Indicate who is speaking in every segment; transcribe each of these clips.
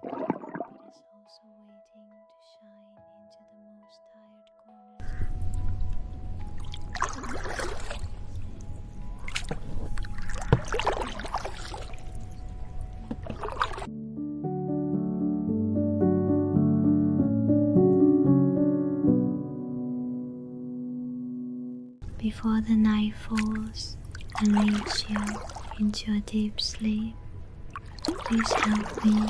Speaker 1: is also waiting to shine into the most tired corners. Before the night falls and leads you into a deep sleep, please help me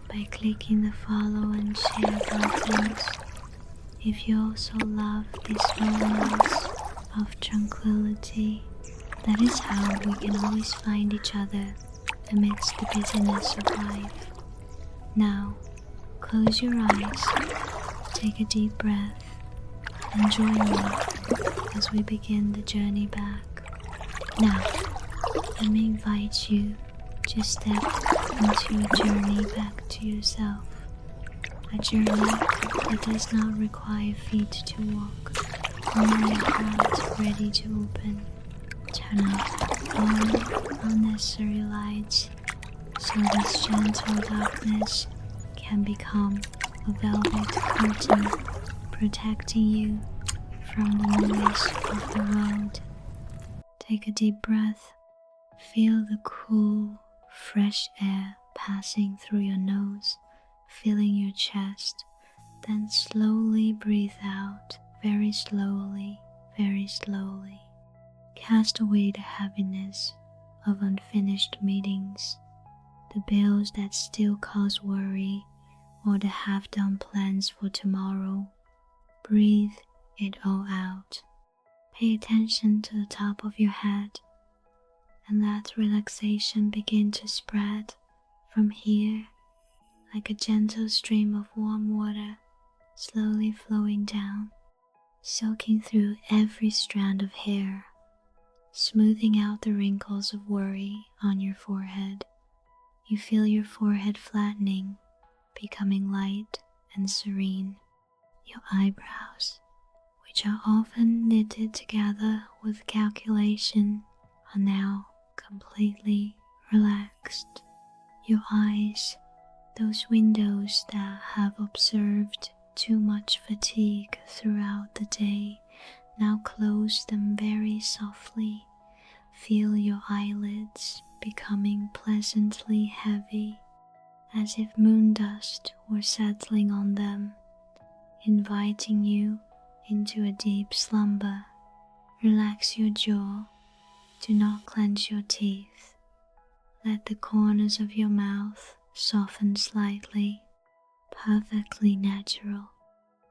Speaker 1: by clicking the follow and share buttons if you also love these moments of tranquility. That is how we can always find each other amidst the busyness of life. Now, close your eyes, take a deep breath, and join me as we begin the journey back. Now, let me invite you to step into a journey back to yourself. A journey that does not require feet to walk, only a heart ready to open. Turn off all unnecessary lights so this gentle darkness can become a velvet curtain protecting you from the noise of the road. Take a deep breath. Feel the cool, fresh air passing through your nose, filling your chest. Then slowly breathe out, very slowly, very slowly. Cast away the heaviness of unfinished meetings, the bills that still cause worry, or the half-done plans for tomorrow. Breathe it all out. Pay attention to the top of your head, and let relaxation begin to spread from here like a gentle stream of warm water slowly flowing down, soaking through every strand of hair, smoothing out the wrinkles of worry on your forehead. You feel your forehead flattening, becoming light and serene. Your eyebrows, which are often knitted together with calculation, are now completely relaxed. Your eyes, those windows that have observed too much fatigue throughout the day, now close them very softly. Feel your eyelids becoming pleasantly heavy, as if moon dust were settling on them, inviting you into a deep slumber. Relax your jaw. Do not clench your teeth. Let the corners of your mouth soften slightly. Perfectly natural.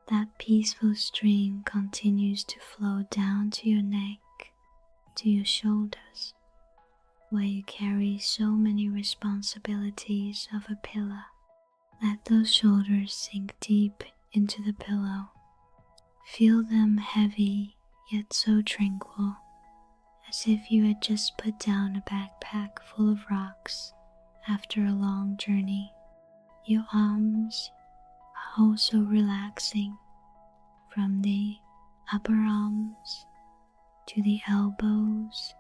Speaker 1: That peaceful stream continues to flow down to your neck, to your shoulders, where you carry so many responsibilities of a pillar. Let those shoulders sink deep into the pillow. Feel them heavy yet so tranquil, as if you had just put down a backpack full of rocks after a long journey. Your arms are also relaxing, from the upper arms to the elbows,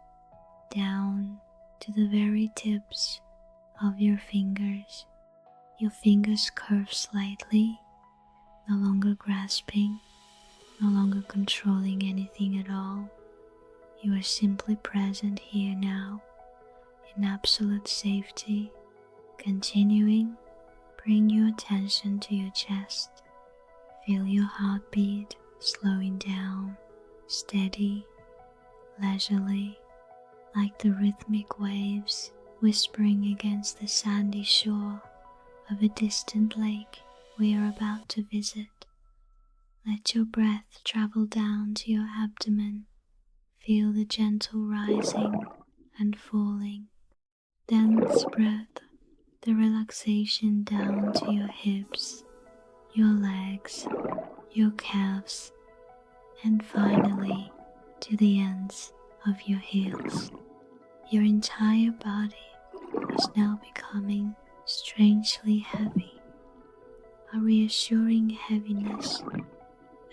Speaker 1: down to the very tips of your fingers. Your fingers curve slightly, no longer grasping, no longer controlling anything at all. You are simply present here now, in absolute safety. Continuing, bring your attention to your chest. Feel your heartbeat slowing down, steady, leisurely, like the rhythmic waves whispering against the sandy shore of a distant lake we are about to visit. Let your breath travel down to your abdomen. Feel the gentle rising and falling. Then spread the relaxation down to your hips, your legs, your calves, and finally to the ends of your heels. Your entire body is now becoming strangely heavy, a reassuring heaviness,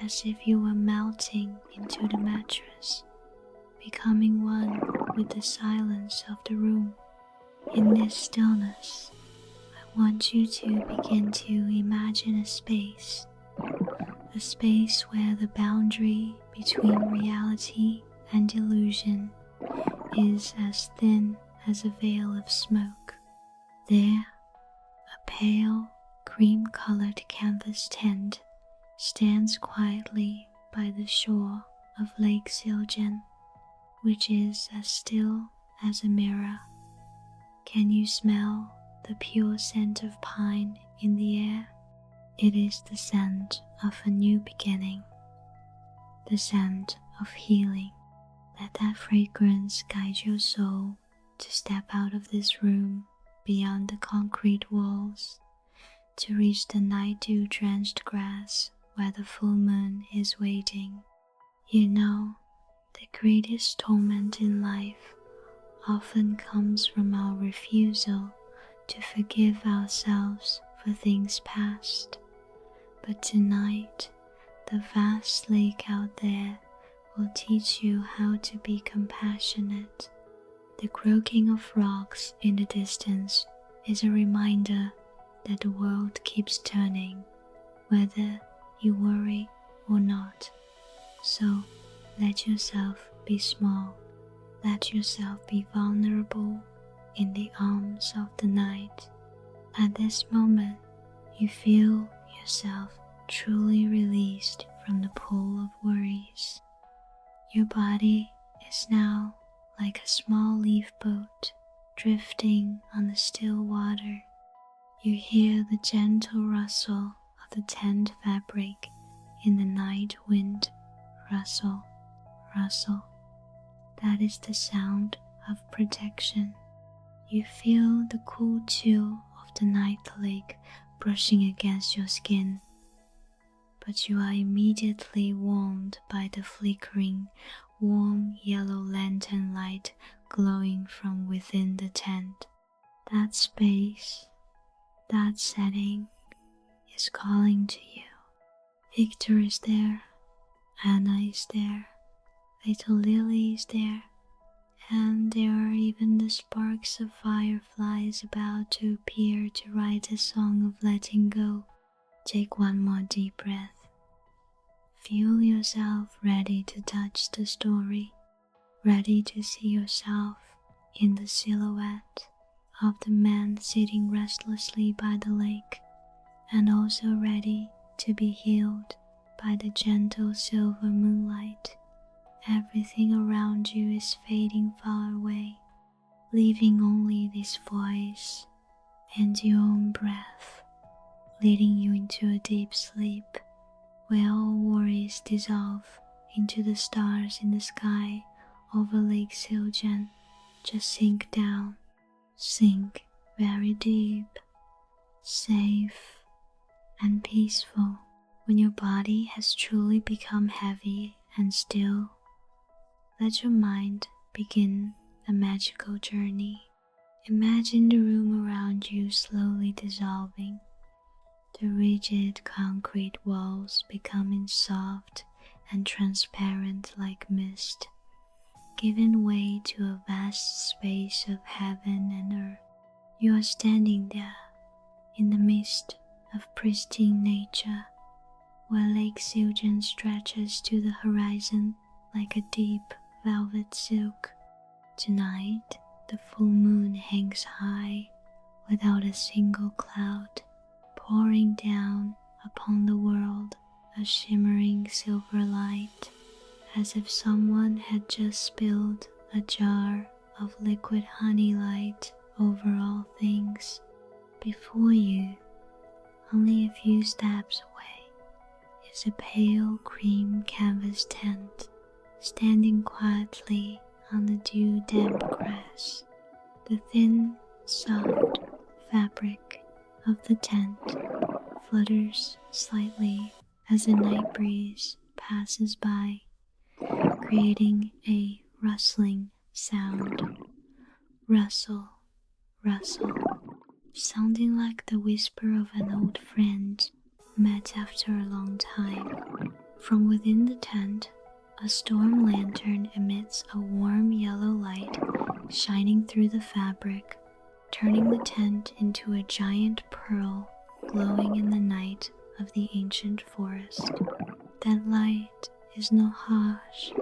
Speaker 1: as if you were melting into the mattress, becoming one with the silence of the room. In this stillness, I want you to begin to imagine a space where the boundary between reality and illusion is as thin as a veil of smoke. There, a pale, cream-colored canvas tent stands quietly by the shore of Lake Siljan, which is as still as a mirror. Can you smell the pure scent of pine in the air? It is the scent of a new beginning, the scent of healing. Let that fragrance guide your soul to step out of this room beyond the concrete walls, to reach the night dew-drenched grass where the full moon is waiting. You know, the greatest torment in life often comes from our refusal to forgive ourselves for things past. But tonight, the vast lake out there will teach you how to be compassionate. The croaking of frogs in the distance is a reminder that the world keeps turning, whether you worry or not. So let yourself be small. Let yourself be vulnerable in the arms of the night. At this moment, you feel yourself truly released from the pull of worries. Your body is now like a small leaf boat drifting on the still water. You hear the gentle rustle of the tent fabric in the night wind. Rustle, rustle. That is the sound of protection. You feel the cool chill of the night lake brushing against your skin, but you are immediately warmed by the flickering, warm yellow lantern light glowing from within the tent. That space, that setting is calling to you. Victor is there, Anna is there, little Lily is there, and there are even the sparks of fireflies about to appear to write a song of letting go. Take one more deep breath. Feel yourself ready to touch the story, ready to see yourself in the silhouette of the man sitting restlessly by the lake, and also ready to be healed by the gentle silver moonlight. Everything around you is fading far away, leaving only this voice and your own breath, leading you into a deep sleep where all worries dissolve into the stars in the sky over Lake Siljan. Just sink down, sink very deep, safe and peaceful. When your body has truly become heavy and still, let your mind begin a magical journey. Imagine the room around you slowly dissolving, the rigid concrete walls becoming soft and transparent like mist, giving way to a vast space of heaven and earth. You are standing there in the midst of pristine nature, where Lake Siljan stretches to the horizon like a deep velvet silk. Tonight, the full moon hangs high without a single cloud, pouring down upon the world a shimmering silver light, as if someone had just spilled a jar of liquid honey light over all things. Before you, only a few steps away, is a pale cream canvas tent, standing quietly on the dew-damp grass. The thin, soft fabric of the tent flutters slightly as a night breeze passes by, creating a rustling sound. Rustle, rustle, sounding like the whisper of an old friend met after a long time. From within the tent, a storm lantern emits a warm yellow light shining through the fabric turning the tent into a giant pearl glowing in the night of the ancient forest. That light is not harsh,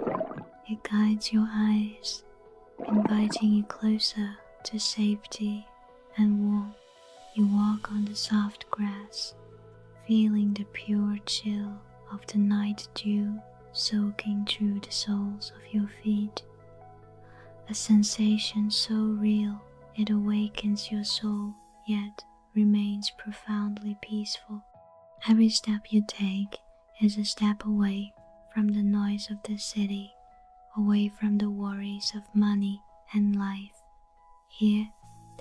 Speaker 1: it guides your eyes, inviting you closer to safety and warmth. You walk on the soft grass, feeling the pure chill of the night dew soaking through the soles of your feet. A sensation so real it awakens your soul, yet remains profoundly peaceful. Every step you take is a step away from the noise of the city, away from the worries of money and life. Here,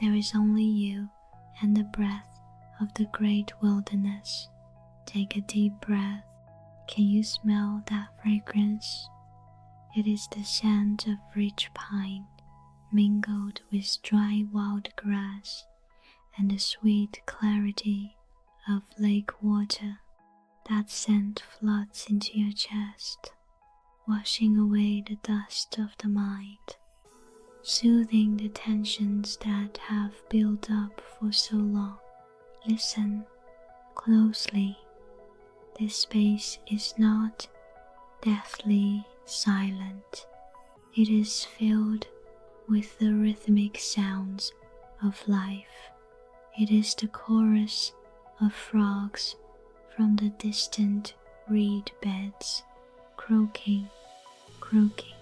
Speaker 1: there is only you and the breath of the great wilderness. Take a deep breath. Can you smell that fragrance? It is the scent of rich pine, mingled with dry wild grass, and the sweet clarity of lake water. That scent floods into your chest, washing away the dust of the mind, soothing the tensions that have built up for so long. Listen closely. This space is not deathly silent. It is filled with the rhythmic sounds of life. It is the chorus of frogs from the distant reed beds, croaking, croaking,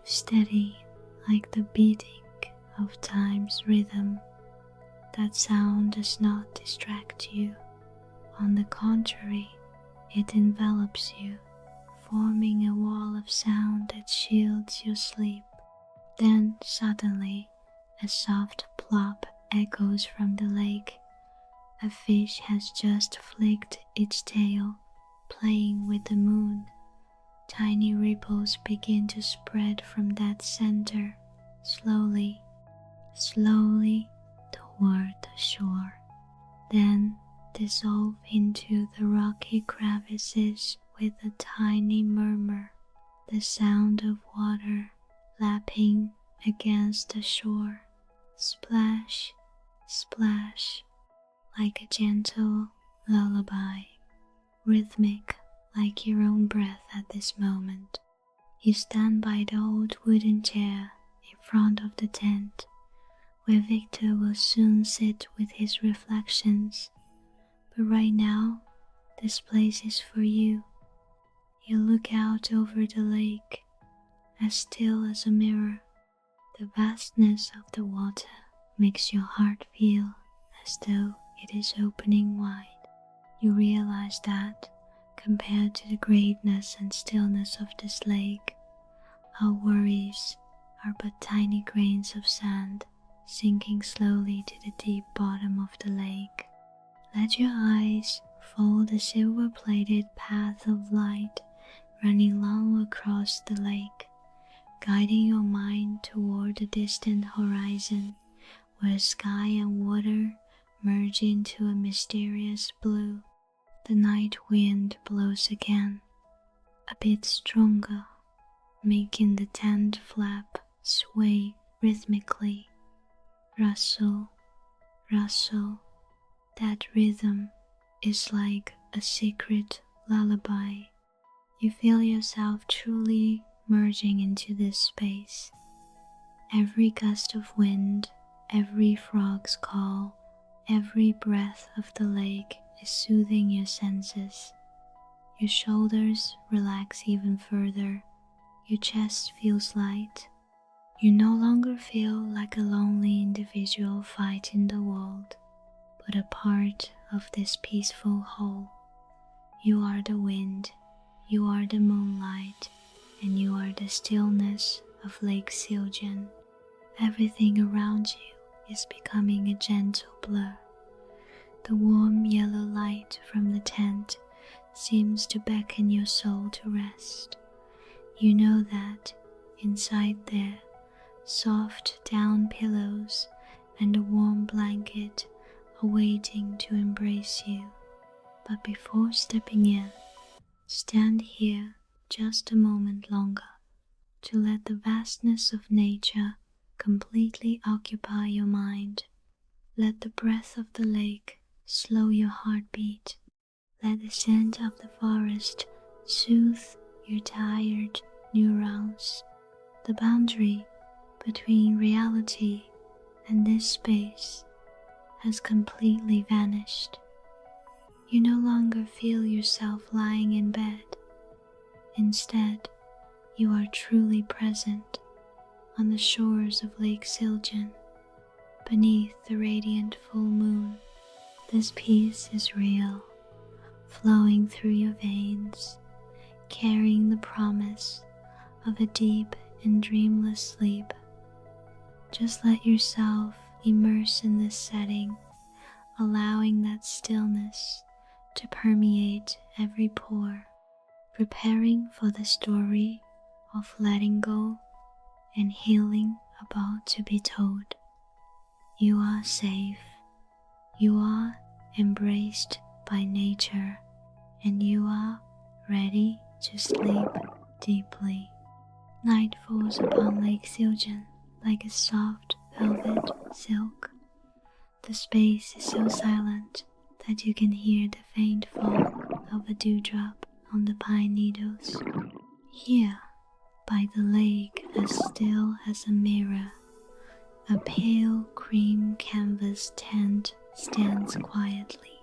Speaker 1: steady like the beating of time's rhythm. That sound does not distract you. On the contrary, it envelops you, forming a wall of sound that shields your sleep. Then suddenly, a soft plop echoes from the lake. A fish has just flicked its tail, playing with the moon. Tiny ripples begin to spread from that center, slowly, slowly toward the shore. Then dissolve into the rocky crevices with a tiny murmur, the sound of water lapping against the shore. Splash, splash, like a gentle lullaby, rhythmic like your own breath at this moment. You stand by the old wooden chair in front of the tent, where Victor will soon sit with his reflections. But right now, this place is for you. You look out over the lake, as still as a mirror. The vastness of the water makes your heart feel as though it is opening wide. You realize that, compared to the greatness and stillness of this lake, our worries are but tiny grains of sand sinking slowly to the deep bottom of the lake. Let your eyes follow the silver-plated path of light running long across the lake, guiding your mind toward the distant horizon, where sky and water merge into a mysterious blue. The night wind blows again, a bit stronger, making the tent flap sway rhythmically. Rustle, rustle. That rhythm is like a secret lullaby. You feel yourself truly merging into this space. Every gust of wind, every frog's call, every breath of the lake is soothing your senses. Your shoulders relax even further. Your chest feels light. You no longer feel like a lonely individual fighting the world, but a part of this peaceful whole. You are the wind, you are the moonlight, and you are the stillness of Lake Siljan. Everything around you is becoming a gentle blur. The warm yellow light from the tent seems to beckon your soul to rest. You know that inside there, soft down pillows and a warm blanket are waiting to embrace you. But before stepping in, stand here just a moment longer to let the vastness of nature completely occupy your mind. Let the breath of the lake slow your heartbeat. Let the scent of the forest soothe your tired neurons. The boundary between reality and this space has completely vanished. You no longer feel yourself lying in bed. Instead, you are truly present on the shores of Lake Siljan, beneath the radiant full moon. This peace is real, flowing through your veins, carrying the promise of a deep and dreamless sleep. Just let yourself immerse in this setting, allowing that stillness to permeate every pore, preparing for the story of letting go and healing about to be told. You are safe, you are embraced by nature, and you are ready to sleep deeply. Night falls upon Lake Siljan like a soft velvet silk. The space is so silent that you can hear the faint fall of a dewdrop on the pine needles. Here, by the lake as still as a mirror, a pale cream canvas tent stands quietly.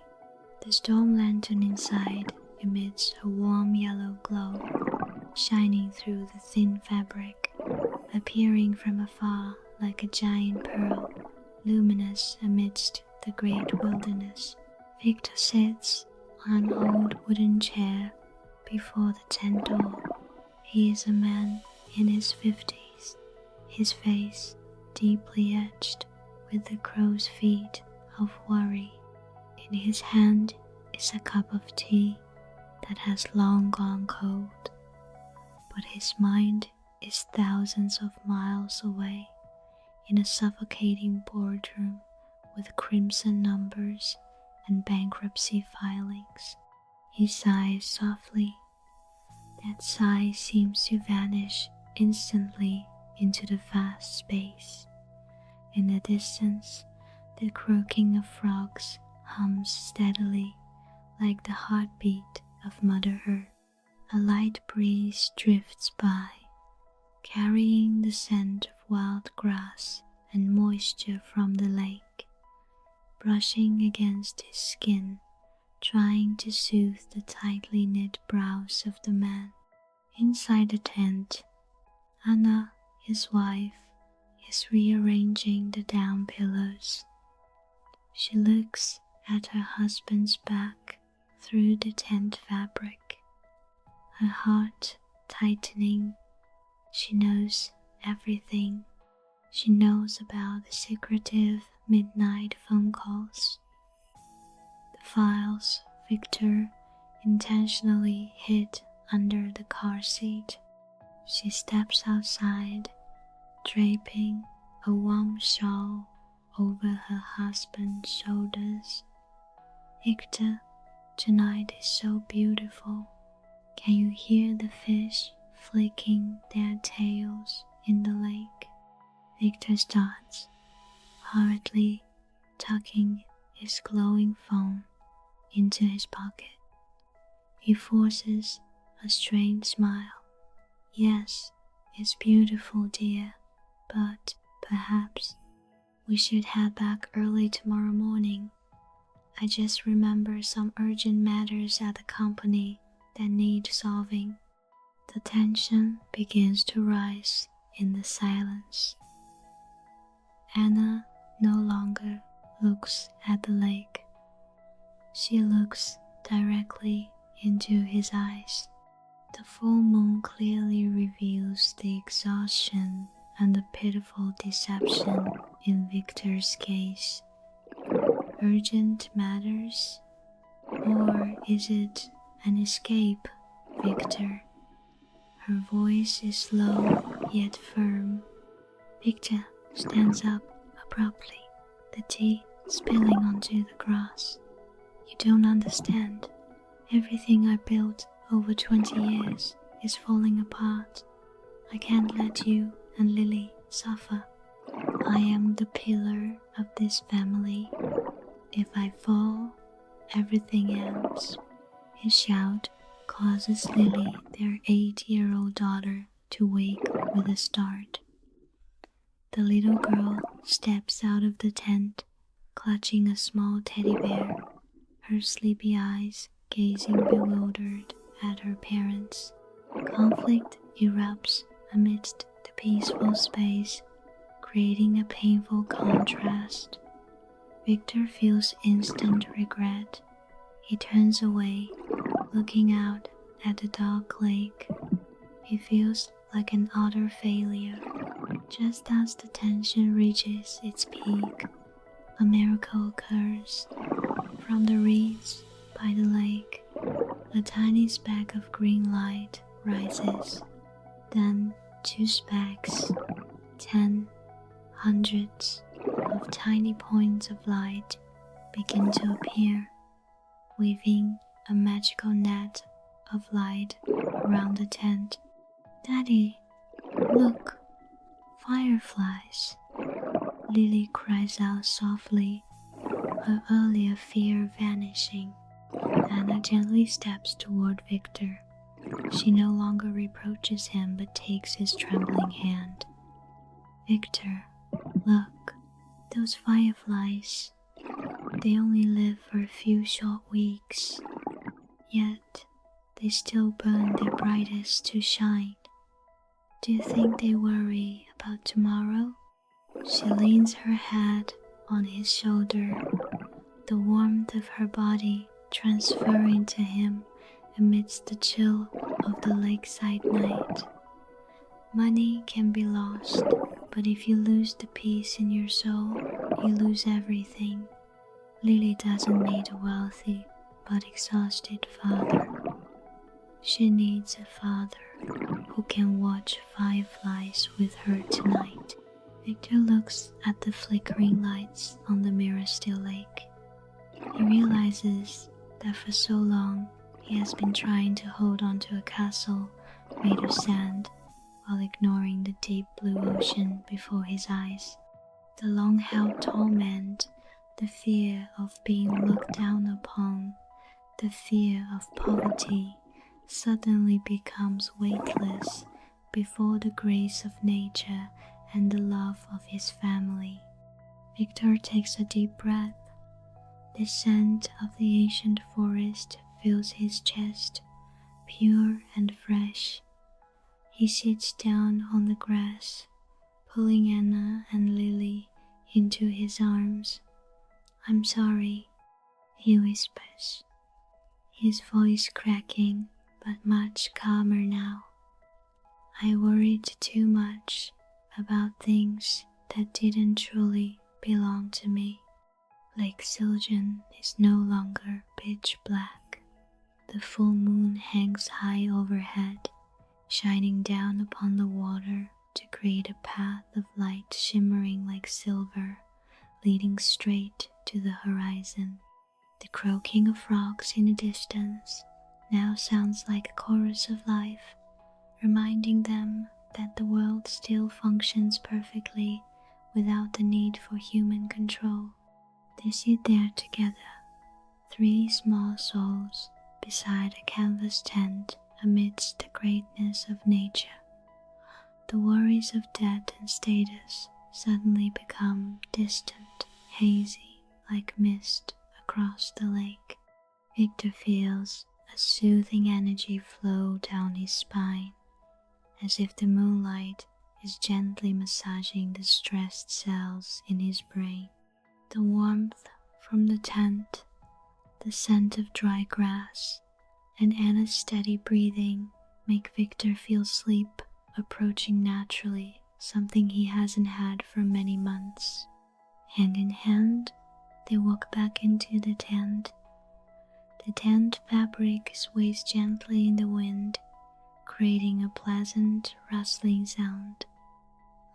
Speaker 1: The storm lantern inside emits a warm yellow glow, shining through the thin fabric, appearing from afar like a giant pearl, luminous amidst the great wilderness. Victor sits on an old wooden chair before the tent door. He is a man in his 50s, his face deeply etched with the crow's feet of worry. In his hand is a cup of tea that has long gone cold, but his mind is thousands of miles away in a suffocating boardroom with crimson numbers and bankruptcy filings. He sighs softly. That sigh seems to vanish instantly into the vast space. In the distance, the croaking of frogs hums steadily like the heartbeat of Mother Earth. A light breeze drifts by, carrying the scent of wild grass and moisture from the lake, brushing against his skin, trying to soothe the tightly knit brows of the man. Inside the tent, Anna, his wife, is rearranging the down pillows. She looks at her husband's back through the tent fabric, her heart tightening. She knows everything. She knows about the secretive midnight phone calls, the files Victor intentionally hid under the car seat. She steps outside, draping a warm shawl over her husband's shoulders. Victor, tonight is so beautiful. Can you hear the fish flicking their tails in the lake? Victor starts, hurriedly tucking his glowing phone into his pocket. He forces a strained smile. Yes, it's beautiful, dear, but perhaps we should head back early tomorrow morning. I just remember some urgent matters at the company that need solving. The tension begins to rise in the silence. Anna no longer looks at the lake. She looks directly into his eyes. The full moon clearly reveals the exhaustion and the pitiful deception in Victor's gaze. Urgent matters? Or is it an escape, Victor? Her voice is low yet firm. Victor stands up abruptly, the tea spilling onto the grass. You don't understand. Everything I built over 20 years is falling apart. I can't let you and Lily suffer. I am the pillar of this family. If I fall, everything ends. His shout causes Lily, their 8-year-old daughter, to wake with a start. The little girl steps out of the tent, clutching a small teddy bear, her sleepy eyes gazing bewildered at her parents. Conflict erupts amidst the peaceful space, creating a painful contrast. Victor feels instant regret. He turns away, looking out at the dark lake. He feels like an utter failure. Just as the tension reaches its peak, a miracle occurs. From the reeds by the lake, a tiny speck of green light rises. Then 2 specks, 10, hundreds of tiny points of light begin to appear, weaving a magical net of light around the tent. "Daddy, look, fireflies!" Lily cries out softly, her earlier fear vanishing. Anna gently steps toward Victor. She no longer reproaches him but takes his trembling hand. "Victor, look, those fireflies. They only live for a few short weeks, yet they still burn their brightest to shine. Do you think they worry about tomorrow?" She leans her head on his shoulder, the warmth of her body transferring to him amidst the chill of the lakeside night. "Money can be lost, but if you lose the peace in your soul, you lose everything. Lily doesn't need a wealthy but exhausted father. She needs a father who can watch fireflies with her tonight." Victor looks at the flickering lights on the mirror-still lake. He realizes that for so long he has been trying to hold on to a castle made of sand while ignoring the deep blue ocean before his eyes. The long-held torment, the fear of being looked down upon, the fear of poverty suddenly becomes weightless before the grace of nature and the love of his family. Victor takes a deep breath. The scent of the ancient forest fills his chest, pure and fresh. He sits down on the grass, pulling Anna and Lily into his arms. "I'm sorry," he whispers, his voice cracking but much calmer now. "I worried too much about things that didn't truly belong to me." Lake Siljan is no longer pitch black. The full moon hangs high overhead, shining down upon the water to create a path of light shimmering like silver, leading straight to the horizon. The croaking of frogs in the distance now sounds like a chorus of life, reminding them that the world still functions perfectly without the need for human control. They sit there together, 3 small souls beside a canvas tent amidst the greatness of nature. The worries of debt and status suddenly become distant, hazy, like mist across the lake. Victor feels a soothing energy flow down his spine, as if the moonlight is gently massaging the stressed cells in his brain. The warmth from the tent, the scent of dry grass, and Anna's steady breathing make Victor feel sleep approaching naturally, something he hasn't had for many months. Hand in hand, they walk back into the tent. The tent fabric sways gently in the wind, creating a pleasant rustling sound.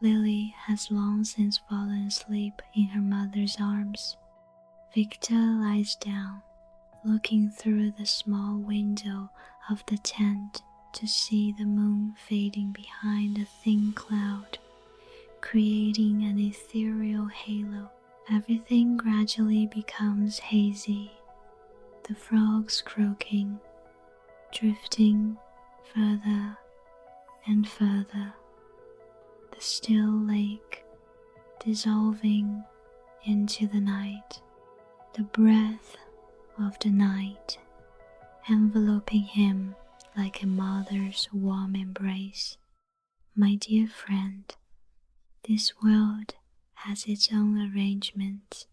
Speaker 1: Lily has long since fallen asleep in her mother's arms. Victor lies down, looking through the small window of the tent to see the moon fading behind a thin cloud, creating an ethereal halo. Everything gradually becomes hazy, the frogs croaking, drifting further and further, the still lake dissolving into the night, the breath of the night enveloping him like a mother's warm embrace. My dear friend, this world has its own arrangements.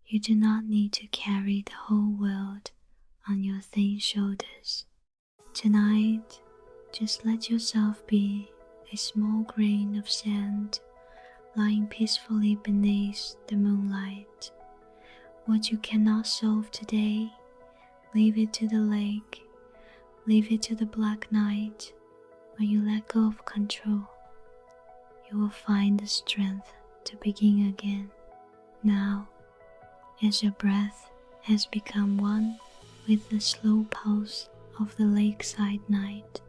Speaker 1: You do not need to carry the whole world on your thin shoulders. Tonight, just let yourself be a small grain of sand lying peacefully beneath the moonlight. What you cannot solve today, leave it to the lake, leave it to the black night. When you let go of control, you will find the strength to begin again. Now, as your breath has become one with the slow pulse of the lakeside night,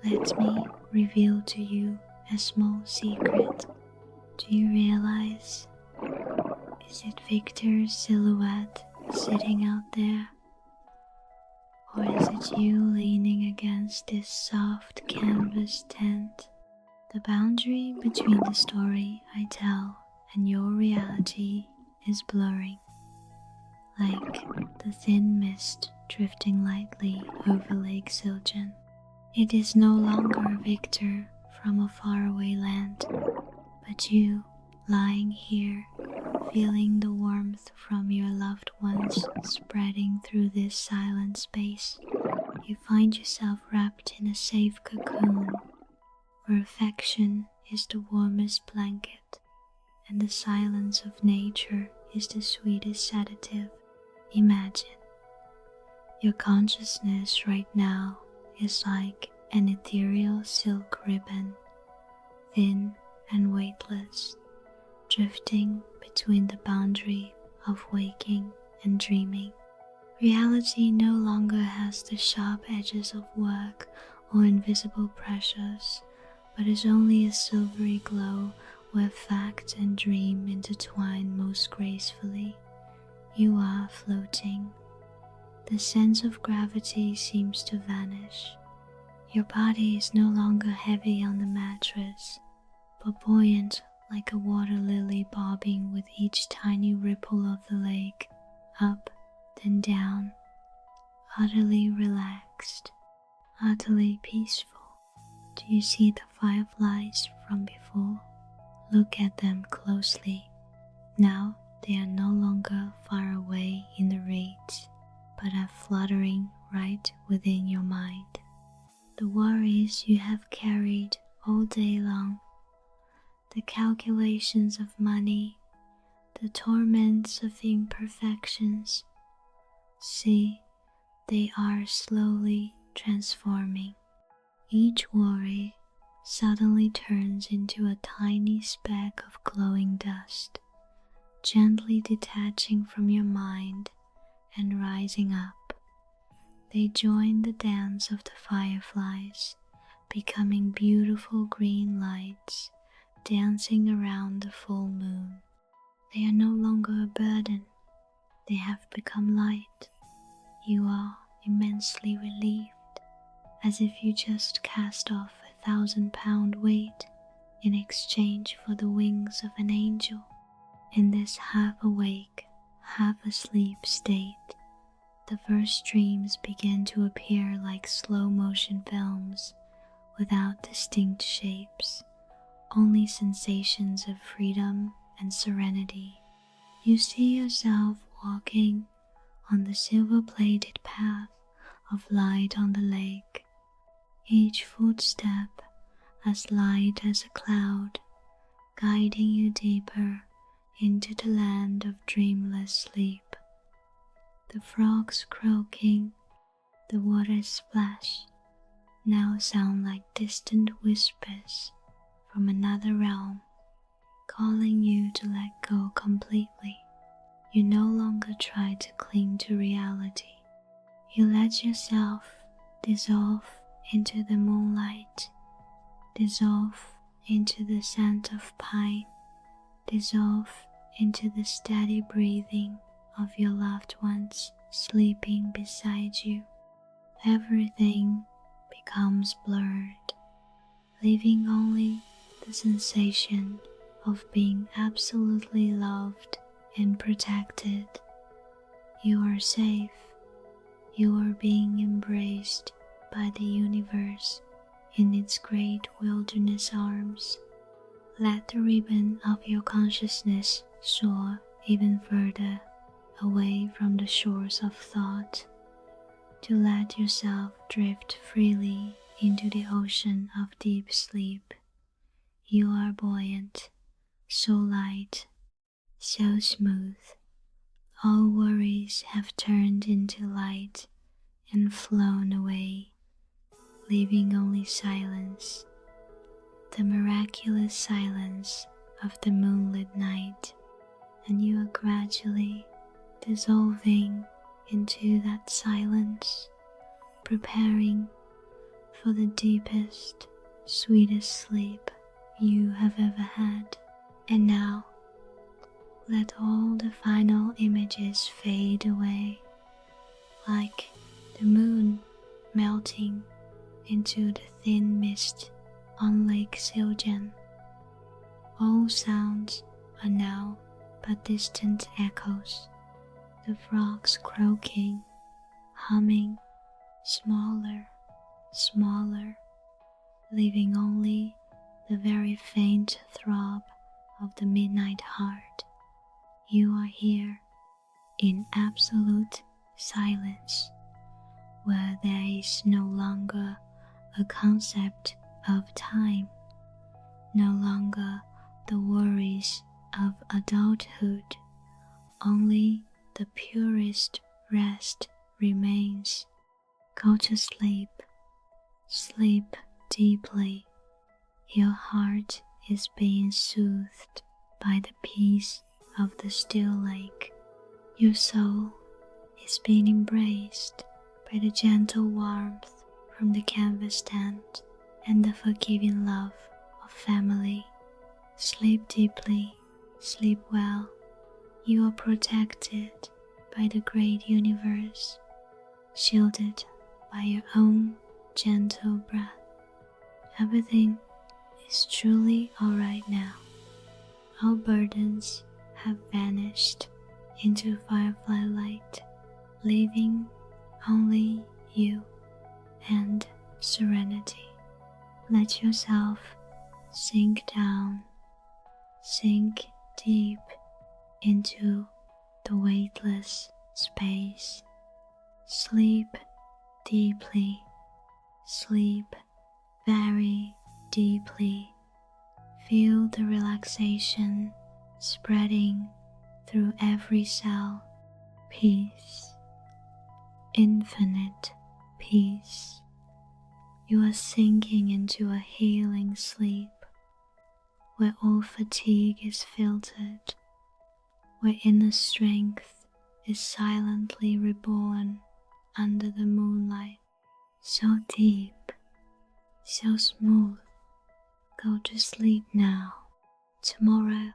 Speaker 1: let me reveal to you a small secret. Do you realize? Is it Victor's silhouette sitting out there? Or is it you leaning against this soft canvas tent? The boundary between the story I tell and your reality is blurring, like the thin mist drifting lightly over Lake Siljan. It is no longer Victor from a faraway land, but you lying here, feeling the warmth from your loved ones spreading through this silent space. You find yourself wrapped in a safe cocoon, where affection is the warmest blanket, and the silence of nature is the sweetest sedative. Imagine, your consciousness right now is like an ethereal silk ribbon, thin and weightless, drifting between the boundary of waking and dreaming. Reality no longer has the sharp edges of work or invisible pressures, but is only a silvery glow where fact and dream intertwine most gracefully. You are floating. The sense of gravity seems to vanish. Your body is no longer heavy on the mattress, but buoyant like a water lily bobbing with each tiny ripple of the lake, up then down, utterly relaxed, utterly peaceful. Do you see the fireflies from before? Look at them closely. Now they are no longer far away in the reeds, but are fluttering right within your mind. The worries you have carried all day long, the calculations of money, the torments of imperfections, see, they are slowly transforming. Each worry suddenly turns into a tiny speck of glowing dust, gently detaching from your mind and rising up. They join the dance of the fireflies, becoming beautiful green lights dancing around the full moon. They are no longer a burden, they have become light. You are immensely relieved, as if you just cast off 1,000-pound weight in exchange for the wings of an angel. In this half-awake, half-asleep state, the first dreams begin to appear like slow-motion films without distinct shapes, only sensations of freedom and serenity. You see yourself walking on the silver-plated path of light on the lake, each footstep as light as a cloud, guiding you deeper into the land of dreamless sleep. The frogs croaking, the water splash, now sound like distant whispers from another realm, calling you to let go completely. You no longer try to cling to reality. You let yourself dissolve into the moonlight, dissolve into the scent of pine, dissolve into the steady breathing of your loved ones sleeping beside you. Everything becomes blurred, leaving only the sensation of being absolutely loved and protected. You are safe. You are being embraced by the universe in its great wilderness arms. Let the ribbon of your consciousness soar even further away from the shores of thought, to let yourself drift freely into the ocean of deep sleep. You are buoyant, so light, so smooth. All worries have turned into light and flown away, leaving only silence, the miraculous silence of the moonlit night, and you are gradually dissolving into that silence, preparing for the deepest, sweetest sleep you have ever had. And now, let all the final images fade away, like the moon melting into the thin mist on Lake Siljan. All sounds are now but distant echoes, the frogs croaking, humming, smaller, smaller, leaving only the very faint throb of the midnight heart. You are here in absolute silence, where there is no longer a concept of time, no longer the worries of adulthood. Only the purest rest remains. Go to sleep. Sleep deeply. Your heart is being soothed by the peace of the still lake. Your soul is being embraced by the gentle warmth from the canvas tent and the forgiving love of family. Sleep deeply, sleep well. You are protected by the great universe, shielded by your own gentle breath. Everything is truly alright now. All burdens have vanished into firefly light, leaving only you and serenity. Let yourself sink down, sink deep into the weightless space. Sleep deeply, sleep very deeply. Feel the relaxation spreading through every cell. Peace, infinite peace. You are sinking into a healing sleep where all fatigue is filtered, where inner strength is silently reborn under the moonlight. So deep, so smooth. Go to sleep now. Tomorrow,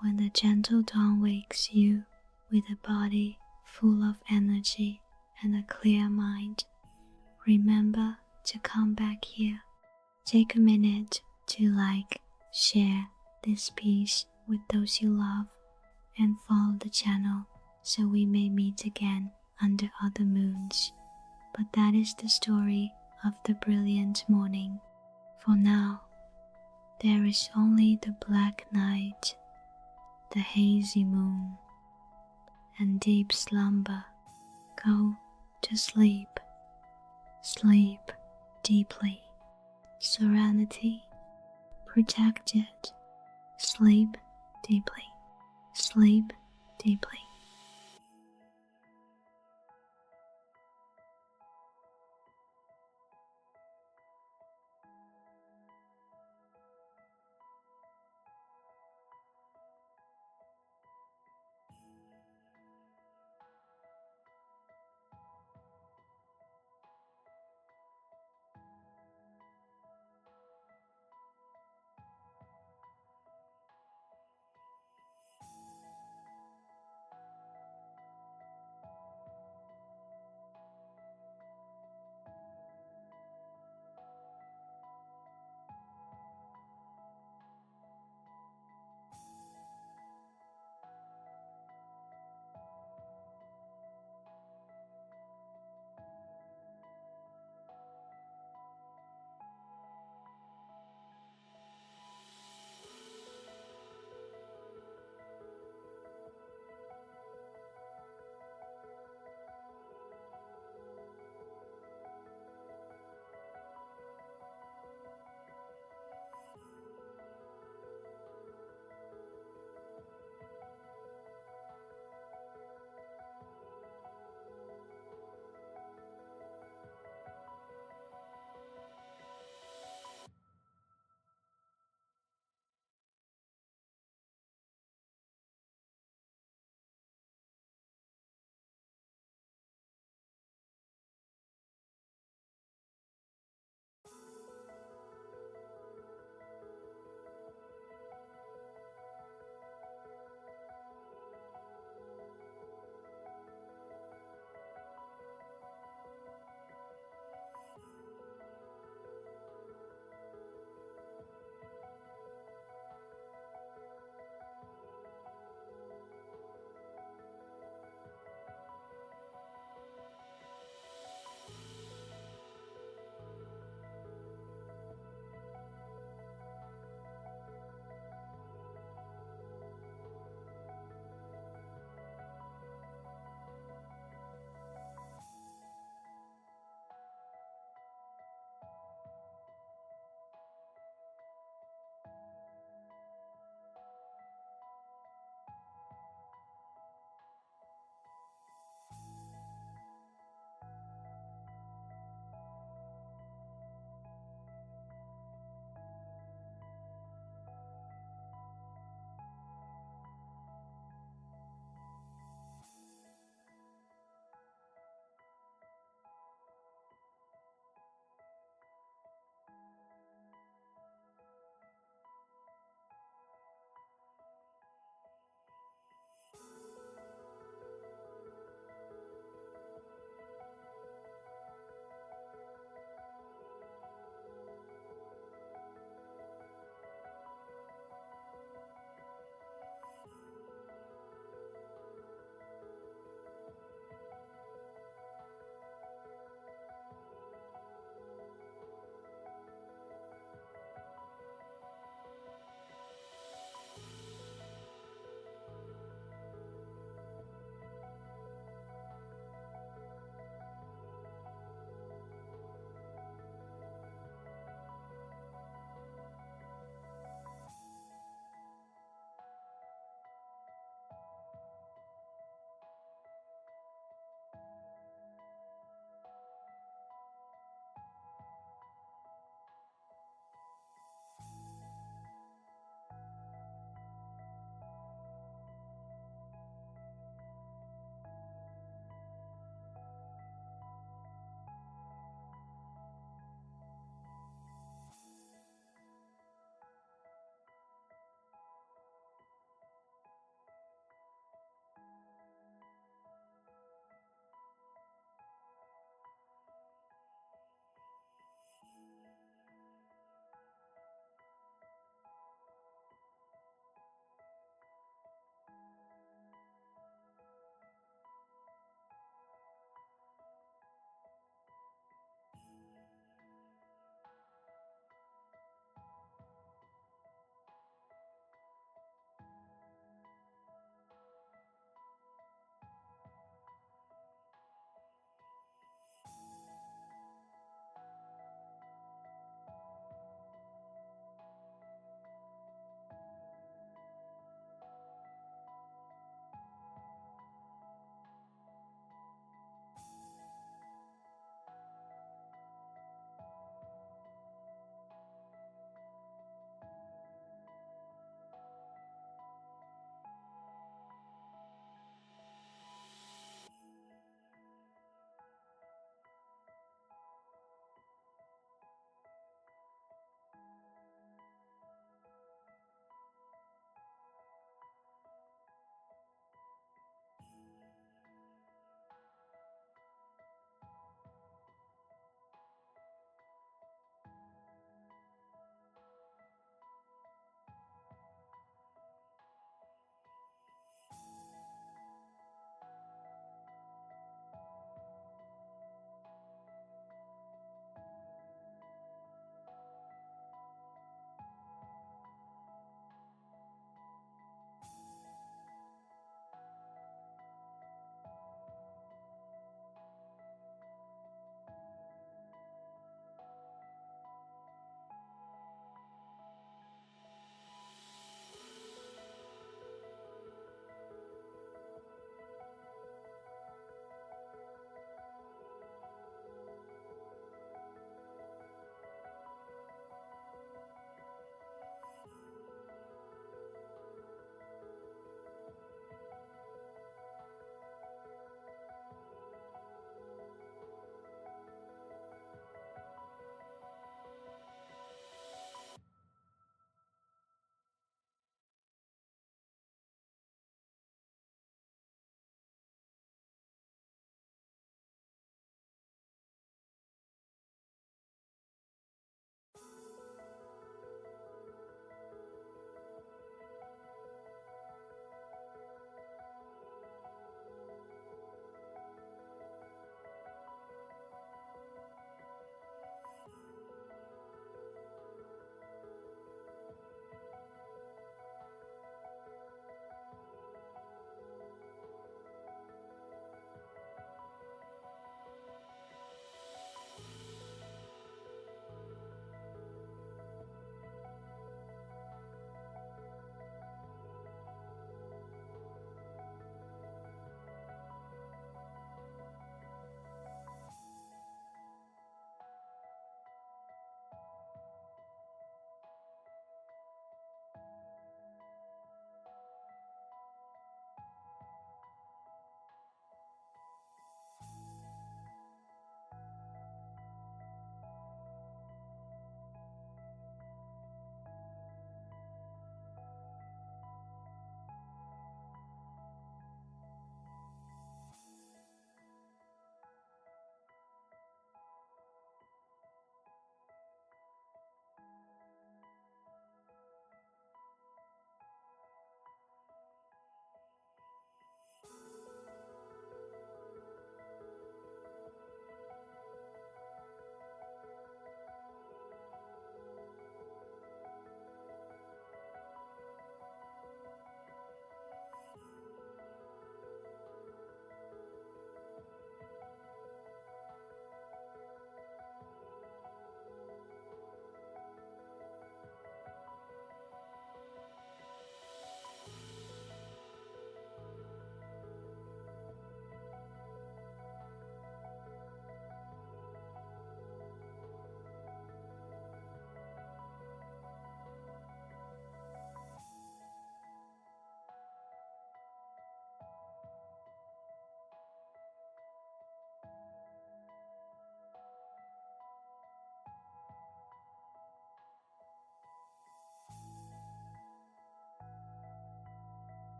Speaker 1: when the gentle dawn wakes you with a body full of energy and a clear mind, remember to come back here. Take a minute to share this piece with those you love, and follow the channel so we may meet again under other moons. But that is the story of the brilliant morning. For now, there is only the black night, the hazy moon, and deep slumber. Go to sleep. Sleep deeply. Serenity, protected. Sleep deeply. Sleep deeply.